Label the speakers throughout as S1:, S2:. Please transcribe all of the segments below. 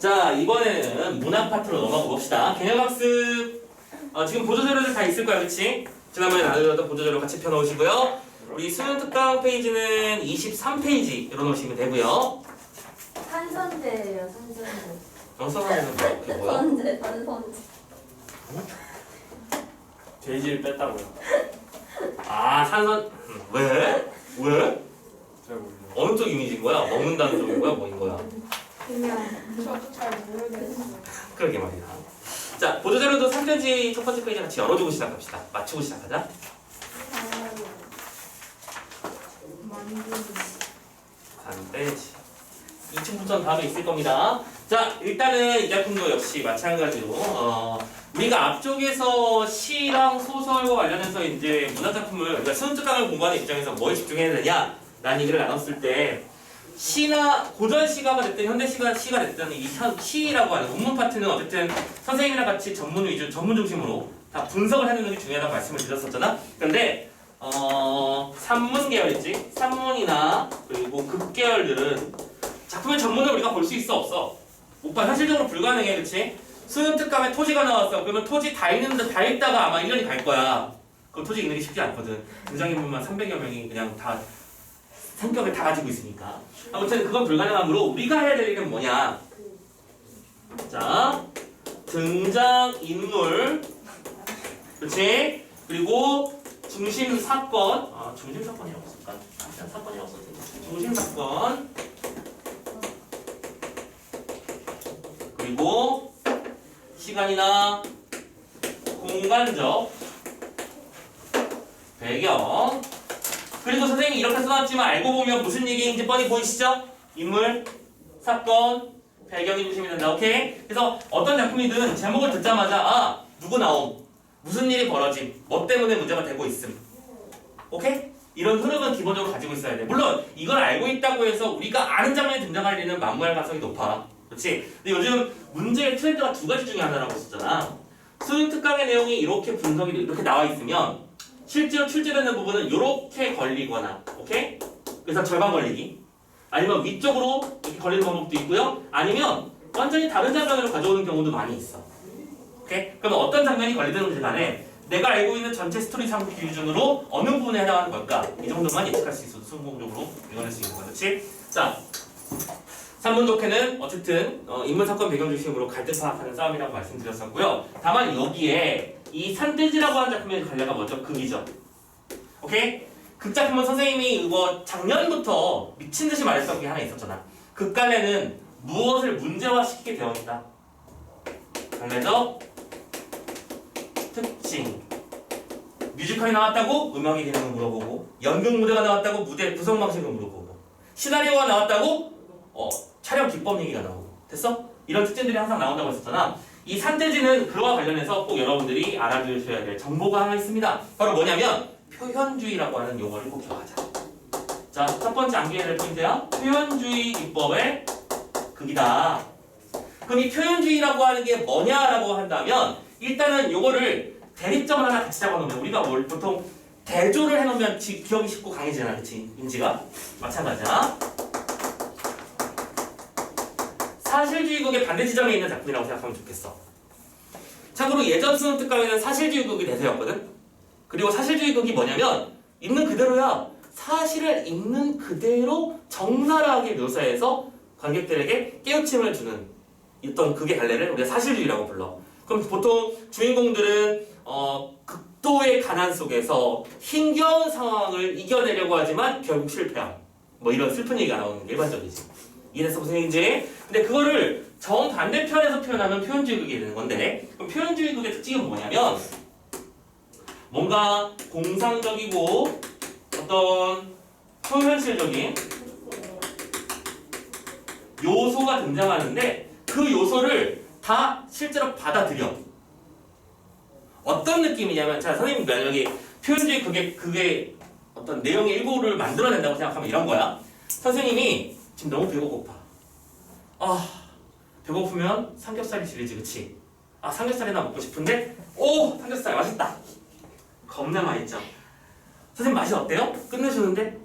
S1: 자, 이번에는 문학 파트로 넘어가 봅시다. 개념학습. 지금 보조자료들 다 있을 거야, 그치? 지난번에 나누었던 보조자료 같이 펴놓으시고요. 우리 수능 특강 페이지는 23페이지 열어놓으시면 되고요.
S2: 산선제예요, 산선제.
S1: 써놓으면 그게 뭐야?
S2: 선제, 산선제.
S3: 돼지를 뺐다고요.
S1: 아, 산선. 왜? 왜?
S3: 잘 모르겠어요.
S1: 어느 쪽 이미지인 거야? 먹는다는 쪽인 거야? 뭐인 거야?
S2: 그냥 저도 잘 모르겠어요.
S1: 그러게 말이야. 자, 보조자료도 3페이지 첫 번째 페이지 같이 열어주고 시작합시다. 맞추고 시작하자. 산빼지. 2층부터는 다음에 있을 겁니다. 자, 일단은 이 작품도 역시 마찬가지로 우리가 앞쪽에서 시랑 소설과 관련해서 이제 문학작품을 그러니까 수능 특강을 공부하는 입장에서 뭘 집중해야 되냐 라는 얘기를 나눴을 때 시나 고전 시가가 됐든 현대 시가 됐든 이 시라고 하는 논문 파트는 어쨌든 선생님이랑 같이 전문 위주, 전문 중심으로 다 분석을 해주는 게 중요하다고 말씀을 드렸었잖아. 근데 산문 계열이지, 산문이나 그리고 급계열들은 작품의 전문을 우리가 볼 수 있어 없어? 못 봐. 현실적으로 불가능해, 그렇지? 수능 특강에 토지가 나왔어. 그러면 토지 다 읽는데 다 읽다가 아마 1년이 갈 거야. 그 토지 읽는 게 쉽지 않거든. 등장인물만 300여 명이 그냥 다 성격을 다 가지고 있으니까. 아무튼 그건 불가능하므로 우리가 해야 될 일은 뭐냐? 자, 등장인물, 그렇지? 그리고 중심 사건, 중심 사건이 없을까? 사건이 없을 텐데. 중심 사건. 그리고 시간이나 공간적 배경. 그리고 선생님이 이렇게 써놨지만 알고 보면 무슨 얘기인지 뻔히 보이시죠? 인물, 사건, 배경이 중심이 된다. 오케이? 그래서 어떤 작품이든 제목을 듣자마자 누구 나옴, 무슨 일이 벌어짐, 뭐 때문에 문제가 되고 있음. 오케이? 이런 흐름은 기본적으로 가지고 있어야 돼. 물론 이걸 알고 있다고 해서 우리가 아는 장면에 등장할 일은 만무할 가능성이 높아. 그렇지? 근데 요즘 문제의 트렌드가 두 가지 중에 하나라고 했었잖아. 수능 특강의 내용이 이렇게 분석이 이렇게 나와 있으면 실제로 출제되는 부분은 이렇게 걸리거나, 오케이? 그래서 절반 걸리기. 아니면 위쪽으로 이렇게 걸리는 방법도 있고요. 아니면 완전히 다른 장면으로 가져오는 경우도 많이 있어. 오케이? 그럼 어떤 장면이 걸리든지 간에 내가 알고 있는 전체 스토리 상품 기준으로 어느 부분에 해당하는 걸까? 이 정도만 예측할 수 있어도 성공적으로 읽어낼 수 있는 거야. 그렇지? 자, 산문 독해는 어쨌든 인물 사건 배경 중심으로 갈등 파악하는 싸움이라고 말씀드렸었고요. 다만 여기에 이 산돼지라고 하는 작품의 갈래가 뭐죠? 극이죠. 오케이? 극 작품은 선생님이 이거 작년부터 미친 듯이 말했던 게 하나 있었잖아. 극 갈래는 무엇을 문제화시키게 되어 있다. 갈래적 특징. 뮤지컬이 나왔다고 음악의 기능을 물어보고, 연극 무대가 나왔다고 무대 구성 방식을 물어보고, 시나리오가 나왔다고 촬영 기법 얘기가 나오고. 됐어? 이런 특징들이 항상 나온다고 했었잖아. 이 산돼지는 그와 관련해서 꼭 여러분들이 알아두셔야 될 정보가 하나 있습니다. 바로 뭐냐면 표현주의라고 하는 용어를 꼭 기억하자. 자, 첫 번째 암기해야 될 포인트야. 표현주의 기법의 극이다. 그럼 이 표현주의라고 하는 게 뭐냐라고 한다면 일단은 요거를 대립점을 하나 같이 잡아놓으면 우리가 뭘 보통 대조를 해놓으면 기억이 쉽고 강해지잖아. 그치? 인지가? 마찬가지야. 사실주의극의 반대 지점에 있는 작품이라고 생각하면 좋겠어. 참고로 예전 수능 특강에는 사실주의극이 대세였거든. 그리고 사실주의극이 뭐냐면 있는 그대로야. 사실을 있는 그대로 적나라하게 묘사해서 관객들에게 깨우침을 주는 어떤 극의 갈래를 우리가 사실주의라고 불러. 그럼 보통 주인공들은 극도의 가난 속에서 힘겨운 상황을 이겨내려고 하지만 결국 실패함. 뭐 이런 슬픈 얘기가 나오는 게 일반적이지. 이래서 무슨 얘기인지. 근데 그거를 정반대편에서 표현하면 표현주의극이 되는 건데, 그럼 표현주의극의 특징은 뭐냐면 뭔가 공상적이고 어떤 초현실적인 요소가 등장하는데 그 요소를 다 실제로 받아들여. 어떤 느낌이냐면, 자, 선생님 만약에 표현주의 그게 어떤 내용의 일부를 만들어낸다고 생각하면 이런 거야. 선생님이 지금 너무 배고파. 배고프면 삼겹살이 질리지, 그치? 삼겹살이나 먹고 싶은데, 삼겹살 맛있다. 겁나 맛있죠? 선생님 맛이 어때요? 끝내주는데?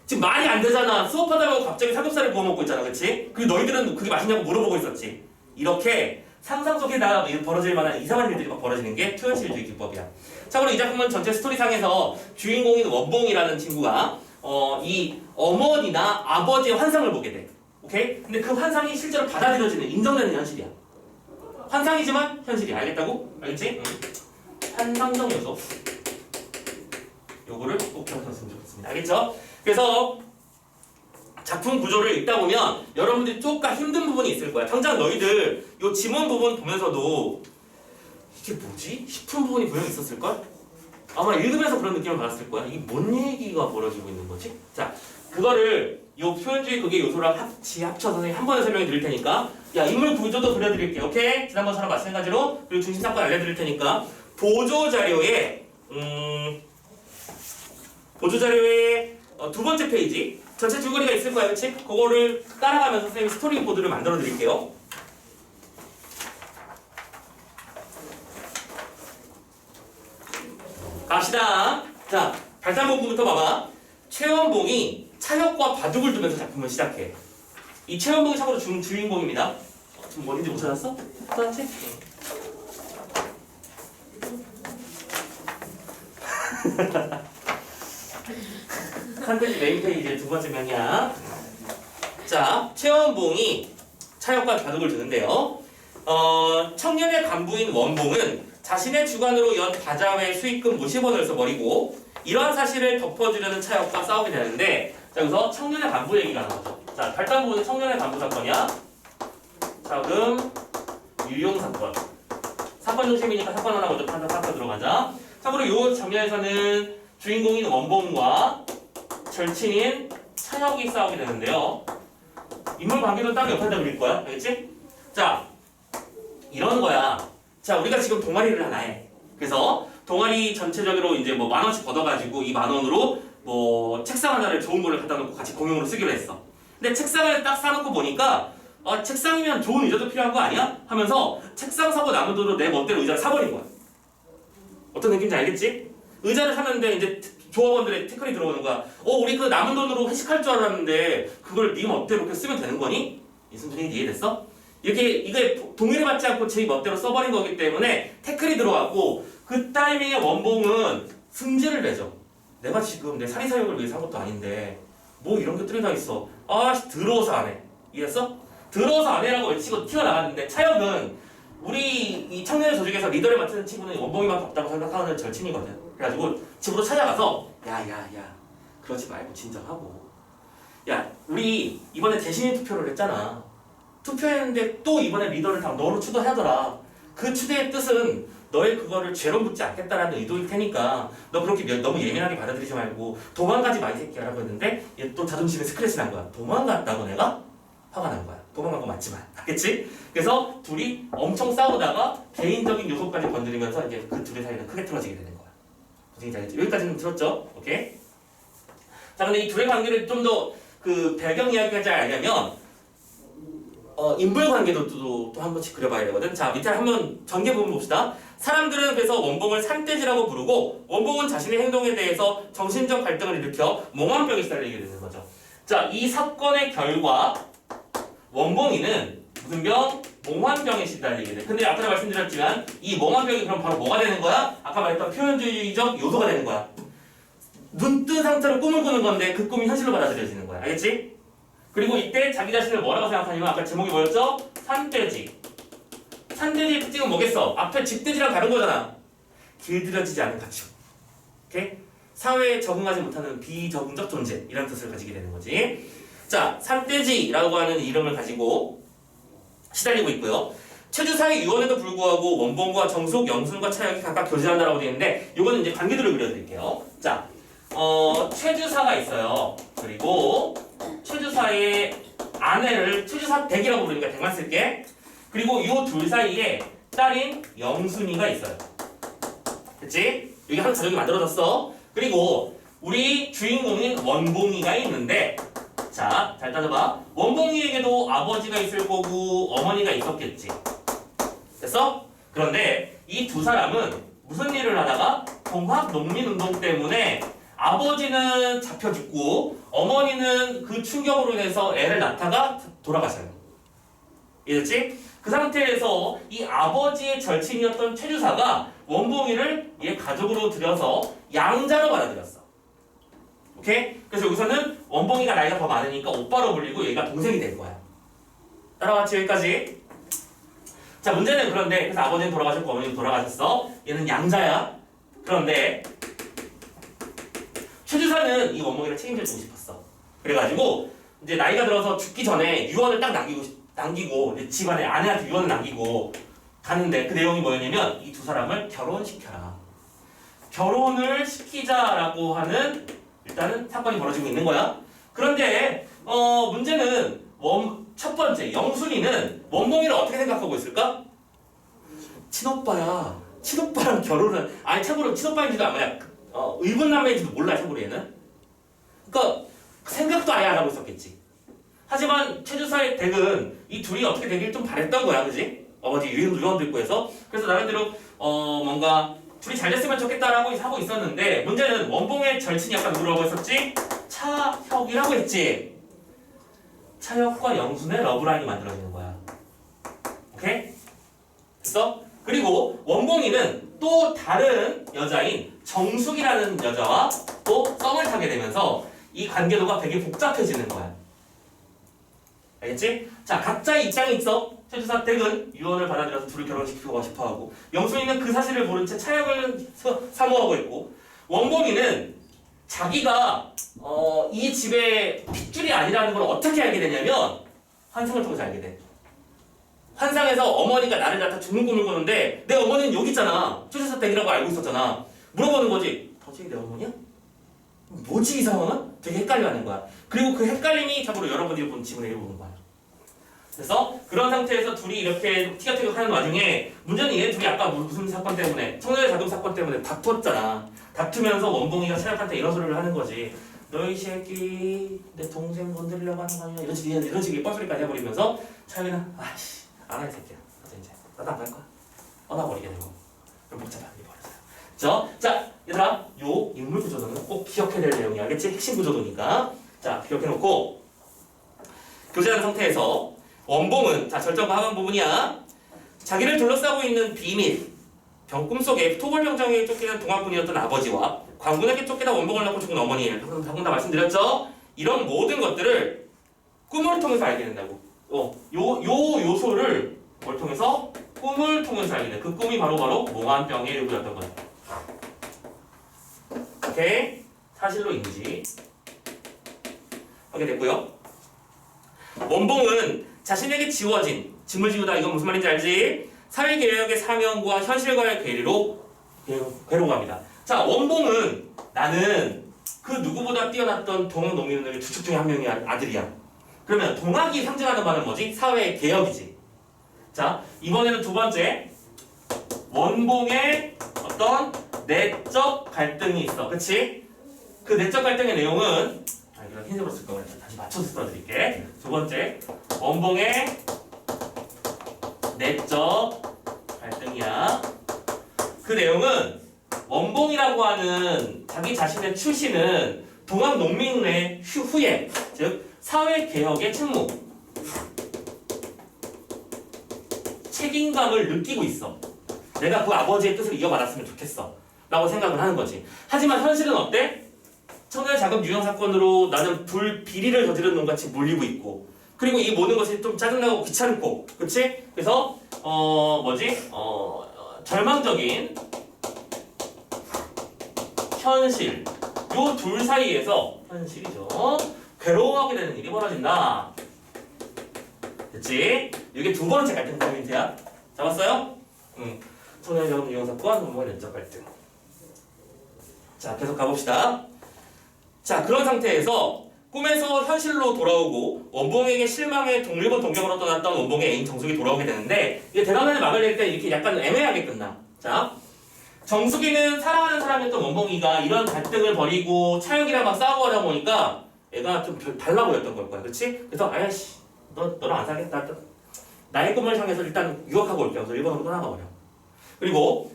S1: 지금 말이 안 되잖아. 수업하다 보고 갑자기 삼겹살을 구워 먹고 있잖아, 그치? 그리고 너희들은 그게 맛있냐고 물어보고 있었지. 이렇게 상상 속에다 벌어질 만한 이상한 일들이 막 벌어지는 게 초현실주의 기법이야. 참고로 이 작품은 전체 스토리상에서 주인공인 원봉이라는 친구가 이 어머니나 아버지의 환상을 보게 돼. 오케이? 근데 그 환상이 실제로 받아들여지는 인정되는 현실이야. 환상이지만 현실이야. 알겠다고? 알겠지? 환상적 요소. 요거를 꼭 기억하셨으면 좋겠습니다. 알겠죠? 그래서 작품 구조를 읽다 보면 여러분들이 조금 힘든 부분이 있을 거야. 당장 너희들 요 지문 부분 보면서도 이게 뭐지? 싶은 부분이 분명히 있었을걸? 아마 읽으면서 그런 느낌을 받았을 거야. 이게 뭔 얘기가 벌어지고 있는 거지? 자, 그거를 요 표현주의 그게 요소랑 합쳐서 선생님이 한 번에 설명해 드릴 테니까 야, 인물 구조도 그려드릴게요. 오케이? 지난번처럼 마찬가지로 그리고 중심 사건 알려드릴 테니까 보조 자료에 두 번째 페이지 전체 줄거리가 있을 거야, 그렇지? 그거를 따라가면서 선생님이 스토리보드를 만들어 드릴게요. 갑시다. 자, 발산본부부터 봐봐. 최원봉이 차혁과 바둑을 두면서 작품을 시작해. 이 최원봉이 참고로 주인공입니다. 지금 어딘지 못 찾았어? 찾았지? 산페이지 메인 페이지의 두 번째 면이야. 자, 최원봉이 차혁과 바둑을 두는데요. 청년의 간부인 원봉은 자신의 주관으로 연 바자회 수익금 50원을 써버리고 이러한 사실을 덮어주려는 차혁과 싸우게 되는데 자, 여기서 청년의 간부 얘기가 나오죠. 자, 발단부는 청년의 간부 사건이야. 자금 유용 사건. 사건 중심이니까 사건 하나 먼저 파서 들어가자. 참고로 이 장면에서는 주인공인 원봉과 절친인 차혁이 싸우게 되는데요. 인물 관계도 따로 옆에다 그릴 거야. 알겠지? 자, 이런 거야. 자, 우리가 지금 동아리를 하나 해. 그래서 동아리 전체적으로 이제 뭐 10,000원씩 걷어가지고 이 10,000원으로 뭐 책상 하나를 좋은 거를 갖다 놓고 같이 공용으로 쓰기로 했어. 근데 책상을 딱 사놓고 보니까 책상이면 좋은 의자도 필요한 거 아니야? 하면서 책상 사고 남은 돈으로 내 멋대로 의자를 사버린 거야. 어떤 느낌인지 알겠지? 의자를 사는데 이제 조합원들의 태클이 들어오는 거야. 우리 그 남은 돈으로 회식할 줄 알았는데 그걸 네 멋대로 그렇게 쓰면 되는 거니? 이순준이 이해됐어? 이게 동의를 받지 않고 제 멋대로 써버린 거기 때문에 태클이 들어왔고 그 타이밍에 원봉은 승질을 내죠. 내가 지금 내 사리사욕을 위해서 한 것도 아닌데 뭐 이런 것들이 다 있어. 더러워서 안 해. 이해했어? 더러워서 안 해라고 외치고 튀어나갔는데 차혁은 우리 이 청년의 조직에서 리더를 맡은 친구는 원봉이만 덥다고 생각하는 절친이거든. 그래가지고 집으로 찾아가서 야야야 그러지 말고 진정하고 야 우리 이번에 대신인 투표를 했잖아. 투표했는데 또 이번에 리더를 다 너로 추대하더라. 그 추대의 뜻은 너의 그거를 죄로 묻지 않겠다라는 의도일 테니까 너 그렇게 너무 예민하게 받아들이지 말고 도망가지 마 이 새끼야라고 했는데 얘 또 자존심에 스크래치 난 거야. 도망갔다고 내가? 화가 난 거야. 도망간 거 맞지만 알겠지? 그래서 둘이 엄청 싸우다가 개인적인 요소까지 건드리면서 이제 그 둘의 사이가 크게 틀어지게 되는 거야. 무슨 얘기인지 알겠지? 여기까지는 들었죠? 오케이? 자 근데 이 둘의 관계를 좀 더 그 배경 이야기까지 알려면 인물 관계도 또 한 번씩 그려봐야 되거든. 자 밑에 한번 전개 부분 봅시다. 사람들은 그래서 원봉을 산돼지라고 부르고 원봉은 자신의 행동에 대해서 정신적 갈등을 일으켜 몽환병에 시달리게 되는 거죠. 자 이 사건의 결과 원봉이는 무슨 병? 몽환병에 시달리게 돼. 근데 아까 말씀드렸지만 이 몽환병이 그럼 바로 뭐가 되는 거야? 아까 말했던 표현주의적 요소가 되는 거야. 눈뜬 상태로 꿈을 꾸는 건데 그 꿈이 현실로 받아들여지는 거야. 알겠지? 그리고 이때 자기 자신을 뭐라고 생각하냐면 아까 제목이 뭐였죠? 산돼지. 산돼지의 특징은 뭐겠어? 앞에 집돼지랑 다른 거잖아. 길들여지지 않은 가축. 오케이? 사회에 적응하지 못하는 비적응적 존재 이런 뜻을 가지게 되는 거지. 자, 산돼지라고 하는 이름을 가지고 시달리고 있고요. 최주사의 유언에도 불구하고 원봉과 정숙, 영순과 차혁이 각각 교제한다라고 되어 있는데 이거는 이제 관계도를 그려드릴게요. 자, 최주사가 있어요. 그리고 최주사의 아내를 최주사 댁이라고 부르니까 댁만 쓸게. 그리고 이 둘 사이에 딸인 영순이가 있어요. 그치? 여기 한 가족이 만들어졌어. 그리고 우리 주인공인 원봉이가 있는데 자, 잘 따져봐. 원봉이에게도 아버지가 있을 거고 어머니가 있었겠지. 됐어? 그런데 이 두 사람은 무슨 일을 하다가 동학농민운동 때문에 아버지는 잡혀 죽고 어머니는 그 충격으로 인해서 애를 낳다가 돌아가셔요. 이해됐지? 그 상태에서 이 아버지의 절친이었던 최주사가 원봉이를 얘 가족으로 들여서 양자로 받아들였어. 오케이? 그래서 여기서는 원봉이가 나이가 더 많으니까 오빠로 불리고 얘가 동생이 된 거야. 따라왔지 여기까지? 자 문제는 그런데 그래서 아버지는 돌아가셨고 어머니도 돌아가셨어. 얘는 양자야. 그런데 최주사는 이 원봉이를 책임져주고 싶었어. 그래가지고 이제 나이가 들어서 죽기 전에 유언을 딱 남기고 이제 집안에 아내한테 유언을 남기고 가는데 그 내용이 뭐였냐면 이 두 사람을 결혼시켜라. 결혼을 시키자라고 하는 일단은 사건이 벌어지고 있는 거야. 그런데 문제는 첫 번째 영순이는 원봉이를 어떻게 생각하고 있을까? 친오빠야. 친오빠랑 결혼을 아니 참고로 친오빠인지도 아니야. 의분남매인지도 몰라 참고로 얘는. 그러니까 생각도 아예 안 하고 있었겠지. 하지만 최주사의 댁은 이 둘이 어떻게 되길 좀 바랬던 거야, 그지? 어머니 유언도 있고 해서 그래서 나름대로 뭔가 둘이 잘 됐으면 좋겠다라고 하고 있었는데 문제는 원봉의 절친이 아까 누구라고 했었지? 차혁이라고 했지. 차혁과 영순의 러브라인이 만들어지는 거야. 오케이? 됐어? 그리고 원봉이는 또 다른 여자인 정숙이라는 여자와 또 썸을 타게 되면서 이 관계도가 되게 복잡해지는 거야. 알겠지? 자, 각자의 입장이 있어. 최주사 댁은 유언을 받아들여서 둘을 결혼시키고 싶어하고 영순이는 그 사실을 모른 채 차혁을 사모하고 있고 원봉이는 자기가 이 집의 핏줄이 아니라는 걸 어떻게 알게 되냐면 환상을 통해서 알게 돼. 환상에서 어머니가 나를 갖다 죽는 꿈을 꾸는데 내 어머니는 여기 있잖아. 최주사 댁이라고 알고 있었잖아. 물어보는 거지. 당신이 내 어머니야? 뭐지 이 상황은? 되게 헷갈려하는 거야. 그리고 그 헷갈림이 참고로 여러분들이 본 지문에 이루어오는 거야. 그래서 그런 상태에서 둘이 이렇게 티격태격하는 와중에 문제는 얘 둘이 아까 무슨 사건 때문에 청년의 자금 사건 때문에 다퉜잖아. 다투면서 원봉이가 차혁한테 이런 소리를 하는 거지. 너희 새끼 내 동생 건드리려고 하는 거 아니야? 이런 식의 뻘소리까지 해버리면서 차혁이는 아씨 안 해 새끼야. 그래서 이제 나도 안 갈 거야. 떠나버리게 되고 그럼 복잡한 일이 벌어져요. 자 얘들아 요 인물 구조도는 꼭 기억해야 될 내용이야. 알겠지? 핵심 구조도니까. 자 기억해놓고 교제하는 상태에서 원봉은 자 절정과 하강 부분이야. 자기를 둘러싸고 있는 비밀 꿈속에 토벌병정에게 쫓기는 동학군이었던 아버지와 광군에게 쫓기다 원봉을 낳고 죽은 어머니를 방금 다 말씀드렸죠? 이런 모든 것들을 꿈을 통해서 알게 된다고. 요 요소를 뭘 통해서? 꿈을 통해서 알게 돼. 그 꿈이 바로 몽환병의 일부였던 거야. 오케이? 사실로 인지 하게 됐고요. 원봉은 자신에게 지워진 짐을 지우다 이건 무슨 말인지 알지? 사회개혁의 사명과 현실과의 괴리로 괴로워합니다. 자 원봉은 나는 그 누구보다 뛰어났던 동학 농민들의 주축 중에 한 명의 아들이야. 그러면 동학이 상징하는 바는 뭐지? 사회개혁이지. 자 이번에는 두 번째 원봉의 어떤 내적 갈등이 있어. 그치? 그 내적 갈등의 내용은 이런 흰색으로 쓸 거예요. 다시 맞춰서 써드릴게. 두 번째 원봉의 내적 갈등이야. 그 내용은 원봉이라고 하는 자기 자신의 출신은 동학 농민의 후예, 즉 사회개혁의 책무, 책임감을 느끼고 있어. 내가 그 아버지의 뜻을 이어받았으면 좋겠어 라고 생각을 하는 거지. 하지만 현실은 어때? 청년의 자금 유형 사건으로 나는 비리를 저지른 놈같이 몰리고 있고 그리고 이 모든 것이 좀 짜증나고 귀찮고 그치? 그래서 절망적인 현실 요 둘 사이에서 현실이죠. 괴로워하게 되는 일이 벌어진다. 됐지? 이게 두 번째 갈등 포인트야. 잡았어요? 청년의 자금 유형 사건, 원본의 내적 갈등. 자 계속 가봅시다. 자 그런 상태에서 꿈에서 현실로 돌아오고 원봉에게 실망의 일본 동경으로 떠났던 원봉의 애인 정숙이 돌아오게 되는데 이게 대단한을 막을 낼 때 이렇게 약간 애매하게 끝나. 자 정숙이는 사랑하는 사람이었던 원봉이가 이런 갈등을 벌이고 차혁이랑 막 싸우고 하다 보니까 애가 좀 달라 보였던 걸 거야. 그렇지? 그래서 아야씨 너랑 안 살겠다. 나의 꿈을 향해서 일단 유학하고 올게. 그래서 일본으로 떠나가 버려. 그리고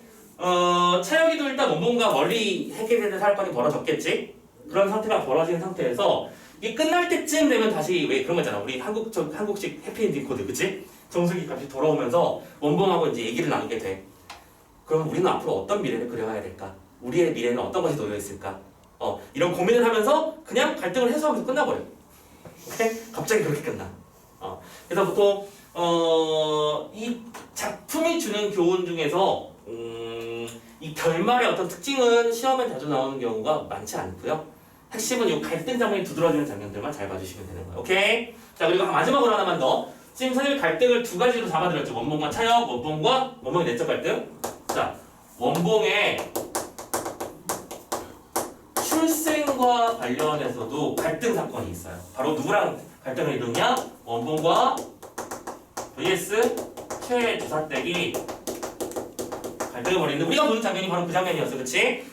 S1: 차혁이도 일단 원봉과 멀리 해결되는 사건이 벌어졌겠지? 그런 상태가 벌어진 상태에서 이게 끝날 때쯤 되면 다시 왜 그런 거 있잖아. 우리 한국식 해피엔딩 코드, 그치? 정수기 값이 돌아오면서 원봉하고 이제 얘기를 나누게 돼. 그럼 우리는 앞으로 어떤 미래를 그려가야 될까? 우리의 미래는 어떤 것이 놓여 있을까? 이런 고민을 하면서 그냥 갈등을 해소하면서 끝나버려. 오케이? 갑자기 그렇게 끝나. 그래서 보통 이 작품이 주는 교훈 중에서 이 결말의 어떤 특징은 시험에 자주 나오는 경우가 많지 않고요. 핵심은 이 갈등 장면이 두드러지는 장면들만 잘 봐주시면 되는 거예요. 오케이? 자, 그리고 마지막으로 하나만 더. 지금 선생님이 갈등을 두 가지로 잡아드렸죠. 원봉과 차역, 원봉의 내적 갈등. 자, 원봉의 출생과 관련해서도 갈등 사건이 있어요. 바로 누구랑 갈등을 이루냐? 원봉과 vs 최주사댁이 갈등을 벌이는데 우리가 보는 장면이 바로 그 장면이었어. 그치?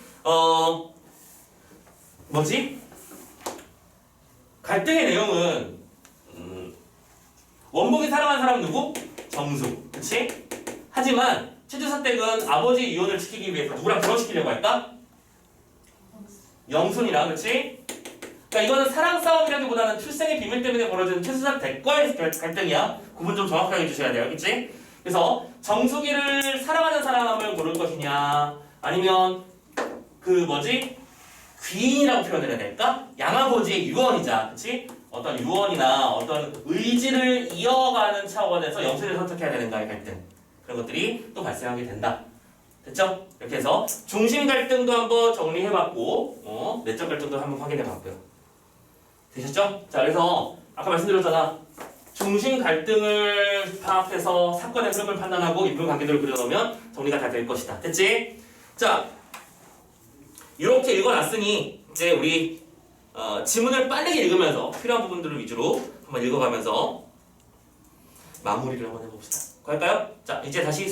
S1: 뭐지? 갈등의 내용은 원봉이 사랑하는 사람은 누구? 정수. 그치? 하지만 최주사댁은 아버지 유언을 지키기 위해서 누구랑 결혼시키려고 할까? 영순이랑. 그치? 그러니까 이거는 사랑 싸움이라기보다는 출생의 비밀 때문에 벌어지는 최주사댁과의 갈등이야. 구분 좀 정확하게 해주셔야 돼요. 그치? 그래서 정수기를 사랑하는 사람을 고를 것이냐, 아니면 귀인이라고 표현을 해야 될까? 양아버지의 유언이자, 그치? 어떤 유언이나 어떤 의지를 이어가는 차원에서 영순을 선택해야 되는가의 갈등, 그런 것들이 또 발생하게 된다. 됐죠? 이렇게 해서 중심 갈등도 한번 정리해봤고, 내적 갈등도 한번 확인해봤고요. 되셨죠? 자, 그래서 아까 말씀드렸잖아. 중심 갈등을 파악해서 사건의 흐름을 판단하고 인물 관계들을 그려놓으면 정리가 다 될 것이다. 됐지? 자, 이렇게 읽어놨으니 이제 우리 지문을 빠르게 읽으면서 필요한 부분들을 위주로 한번 읽어가면서 마무리를 한번 해봅시다. 갈까요? 자, 이제 다시